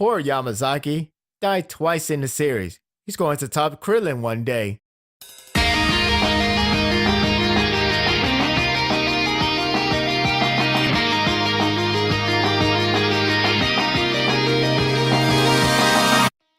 Poor Yamazaki. Died twice in the series. He's going to top Krillin one day.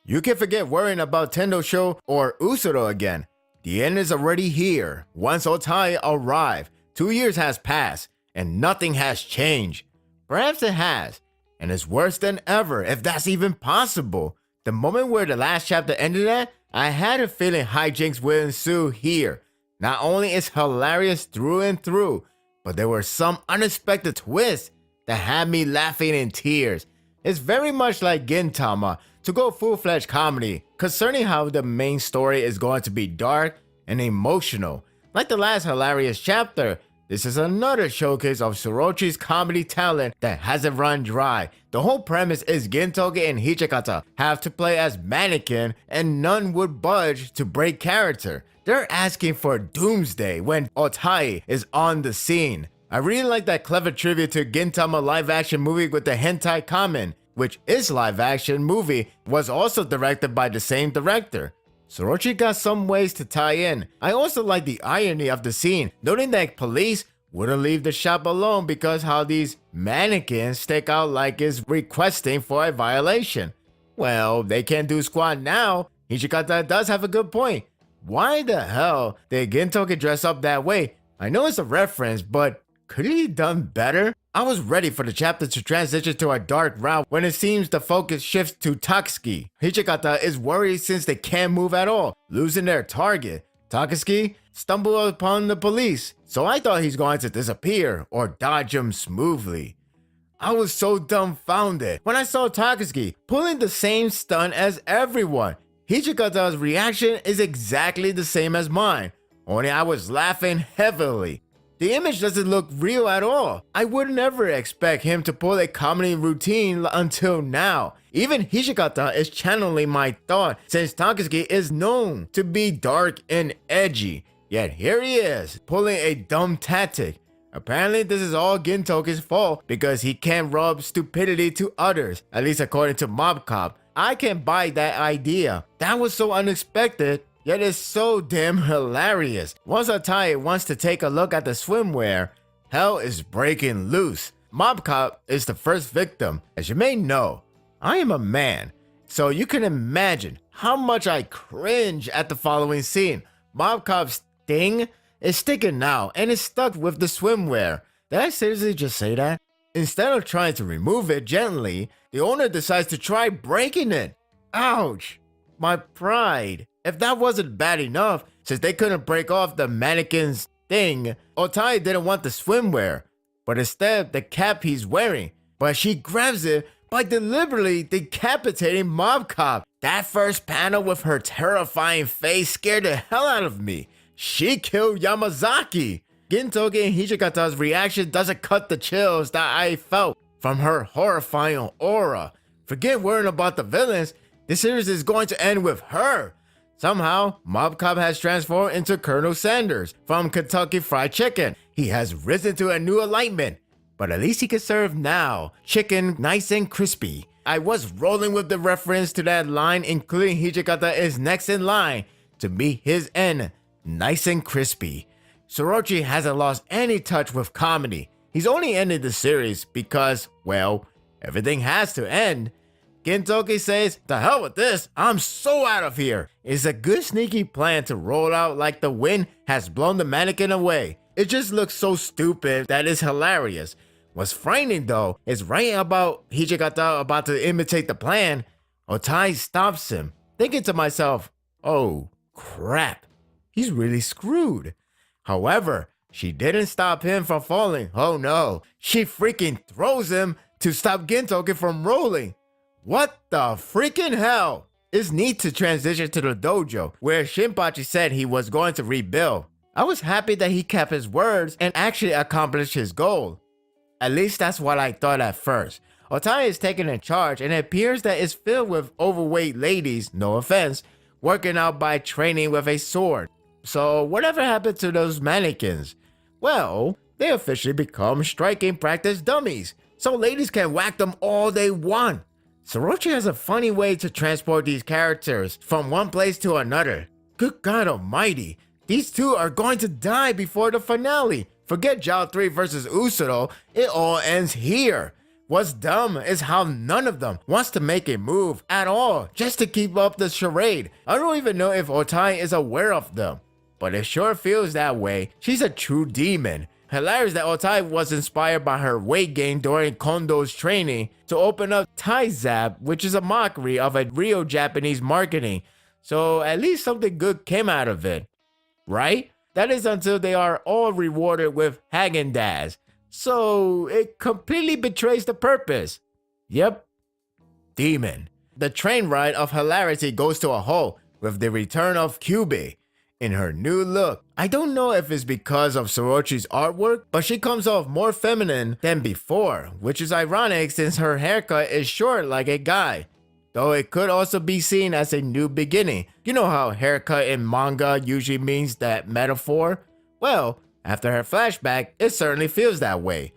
You can forget worrying about Tendo Show or Usuro again. The end is already here. Once Otai arrived, 2 years has passed, and nothing has changed. Perhaps it has, and it's worse than ever, if that's even possible. The moment where the last chapter ended at, I had a feeling hijinks will ensue here. Not only is hilarious through and through, but there were some unexpected twists that had me laughing in tears. It's very much like Gintama, to go full-fledged comedy, concerning how the main story is going to be dark and emotional. Like the last hilarious chapter, this is another showcase of Sorochi's comedy talent that hasn't run dry. The whole premise is Gintoki and Hijikata have to play as mannequin and none would budge to break character. They're asking for Doomsday when Otai is on the scene. I really like that clever tribute to Gintama live-action movie with the hentai comment, which is live-action movie, was also directed by the same director. Sorochi got some ways to tie in. I also like the irony of the scene, noting that police wouldn't leave the shop alone because how these mannequins stick out like it's requesting for a violation. Well, they can't do squat now. Hijikata does have a good point. Why the hell did Gintoki dress up that way? I know it's a reference, but could he have done better? I was ready for the chapter to transition to a dark route when it seems the focus shifts to Takasuki. Hijikata is worried since they can't move at all, losing their target. Takasuki stumbled upon the police, so I thought he's going to disappear or dodge him smoothly. I was so dumbfounded when I saw Takasuki pulling the same stunt as everyone. Hijikata's reaction is exactly the same as mine, only I was laughing heavily. The image doesn't look real at all. I would never expect him to pull a comedy routine until now. Even Hijikata is channeling my thought since Takasuki is known to be dark and edgy. Yet here he is, pulling a dumb tactic. Apparently this is all Gintoki's fault because he can't rub stupidity to others, at least according to Mob Cop. I can buy that idea. That was so unexpected. Yet it's so damn hilarious. Once Otai wants to take a look at the swimwear, hell is breaking loose. Mob Cop is the first victim. As you may know, I am a man, so you can imagine how much I cringe at the following scene. Mob Cop's thing is sticking now and is stuck with the swimwear. Did I seriously just say that? Instead of trying to remove it gently, the owner decides to try breaking it. Ouch! My pride. If that wasn't bad enough, since they couldn't break off the mannequin's thing, Otai didn't want the swimwear, but instead the cap he's wearing. But she grabs it by deliberately decapitating Mob Cop. That first panel with her terrifying face scared the hell out of me. She killed Yamazaki. Gintoki and Hijikata's reaction doesn't cut the chills that I felt from her horrifying aura. Forget worrying about the villains. This series is going to end with her. Somehow, Mob Cop has transformed into Colonel Sanders from Kentucky Fried Chicken. He has risen to a new alignment, but at least he can serve now. Chicken nice and crispy. I was rolling with the reference to that line, including Hijikata is next in line to meet his end, nice and crispy. Sorochi hasn't lost any touch with comedy. He's only ended the series because, well, everything has to end. Gintoki says, "The hell with this, I'm so out of here." It's a good sneaky plan to roll out like the wind has blown the mannequin away. It just looks so stupid that it's hilarious. What's frightening though is right about Hijikata about to imitate the plan, Otai stops him, thinking to myself, oh crap, he's really screwed. However, she didn't stop him from falling. Oh no, she freaking throws him to stop Gintoki from rolling. What the freaking hell? It's neat to transition to the dojo, where Shinpachi said he was going to rebuild. I was happy that he kept his words and actually accomplished his goal. At least that's what I thought at first. Otai is taking in charge and it appears that it's filled with overweight ladies, no offense, working out by training with a sword. So whatever happened to those mannequins? Well, they officially become striking practice dummies, so ladies can whack them all they want. Sorochi has a funny way to transport these characters from one place to another. Good God almighty, these two are going to die before the finale. Forget Zhao 3 versus Usuro, it all ends here. What's dumb is how none of them wants to make a move at all just to keep up the charade. I don't even know if Otai is aware of them, but it sure feels that way. She's a true demon. Hilarious that Otai was inspired by her weight gain during Kondo's training to open up Tai-Zap, which is a mockery of a real Japanese marketing. So at least something good came out of it, right? That is until they are all rewarded with Häagen-Dazs. So it completely betrays the purpose. Yep, demon. The train ride of hilarity goes to a halt with the return of Kyubey in her new look. I don't know if it's because of Sorochi's artwork, but she comes off more feminine than before, which is ironic since her haircut is short like a guy. Though it could also be seen as a new beginning. You know how haircut in manga usually means that metaphor? Well, after her flashback, it certainly feels that way.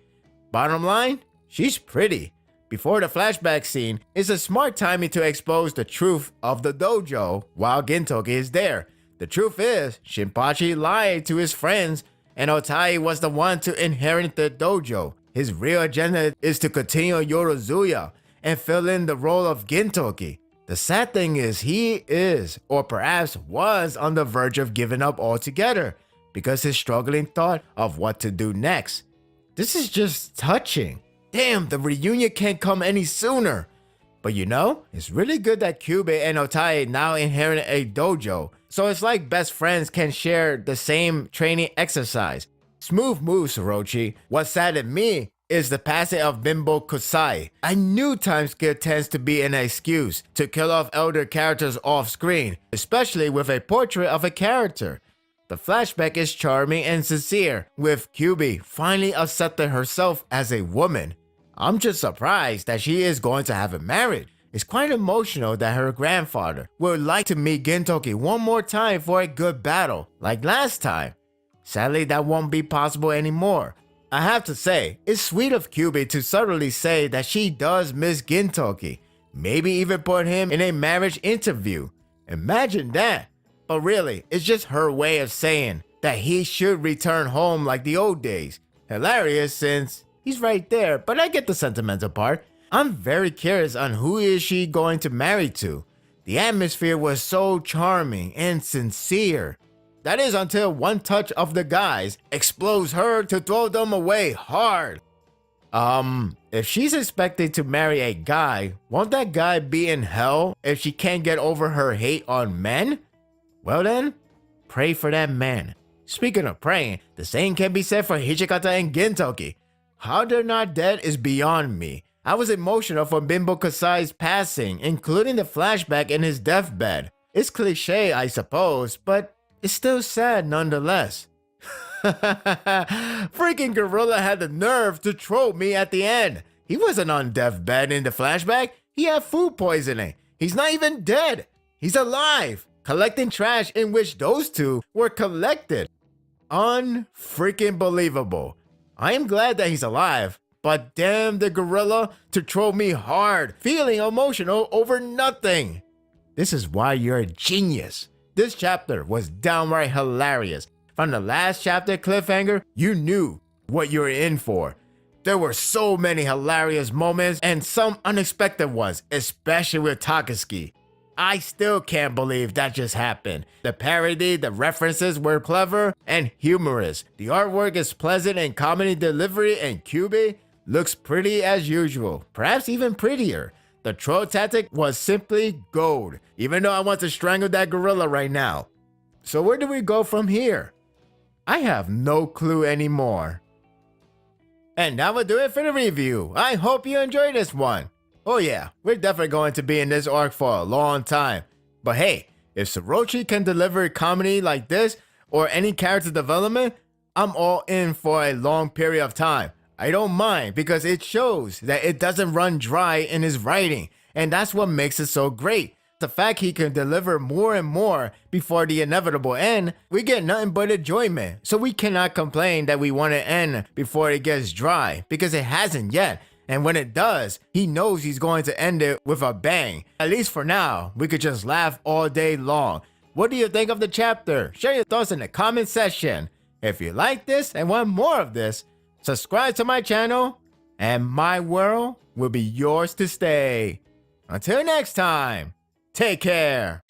Bottom line, she's pretty. Before the flashback scene, it's a smart timing to expose the truth of the dojo while Gintoki is there. The truth is, Shinpachi lied to his friends, and Otai was the one to inherit the dojo. His real agenda is to continue Yorozuya and fill in the role of Gintoki. The sad thing is he is, or perhaps was, on the verge of giving up altogether because his struggling thought of what to do next. This is just touching. Damn, the reunion can't come any sooner. But you know, it's really good that Kyubey and Otai now inherit a dojo, so it's like best friends can share the same training exercise. Smooth move, Sorochi. What saddened me is the passing of Bimbo Kusai. I knew time skip tends to be an excuse to kill off elder characters off screen, especially with a portrait of a character. The flashback is charming and sincere, with Kyubey finally accepting herself as a woman. I'm just surprised that she is going to have a marriage. It's quite emotional that her grandfather would like to meet Gintoki one more time for a good battle, like last time. Sadly, that won't be possible anymore. I have to say, it's sweet of Kyubey to subtly say that she does miss Gintoki, maybe even put him in a marriage interview. Imagine that. But really, it's just her way of saying that he should return home like the old days. Hilarious since he's right there, but I get the sentimental part. I'm very curious on who is she going to marry to. The atmosphere was so charming and sincere. That is until one touch of the guys explodes her to throw them away hard. If she's expected to marry a guy, won't that guy be in hell if she can't get over her hate on men? Well then, pray for that man. Speaking of praying, the same can be said for Hijikata and Gintoki. How they're not dead is beyond me. I was emotional for Bimbo Kasai's passing, including the flashback in his deathbed. It's cliche, I suppose, but it's still sad nonetheless. Freaking Gorilla had the nerve to troll me at the end. He wasn't on deathbed in the flashback. He had food poisoning. He's not even dead. He's alive, collecting trash in which those two were collected. Unfreaking believable. I am glad that he's alive, but damn the gorilla to troll me hard, feeling emotional over nothing. This is why you're a genius. This chapter was downright hilarious. From the last chapter cliffhanger, you knew what you were in for. There were so many hilarious moments and some unexpected ones, especially with Takasuki. I still can't believe that just happened. The parody, the references were clever and humorous. The artwork is pleasant and comedy delivery, and Kyubey looks pretty as usual, perhaps even prettier. The troll tactic was simply gold, even though I want to strangle that gorilla right now. So where do we go from here? I have no clue anymore. And that will do it for the review. I hope you enjoyed this one. Oh yeah, we're definitely going to be in this arc for a long time. But hey, if Sorochi can deliver comedy like this, or any character development, I'm all in for a long period of time. I don't mind because it shows that it doesn't run dry in his writing, and that's what makes it so great. The fact he can deliver more and more before the inevitable end, we get nothing but enjoyment. So we cannot complain that we want to end before it gets dry, because it hasn't yet. And when it does, he knows he's going to end it with a bang. At least for now, we could just laugh all day long. What do you think of the chapter? Share your thoughts in the comment section. If you like this and want more of this, subscribe to my channel, and my world will be yours to stay. Until next time, take care.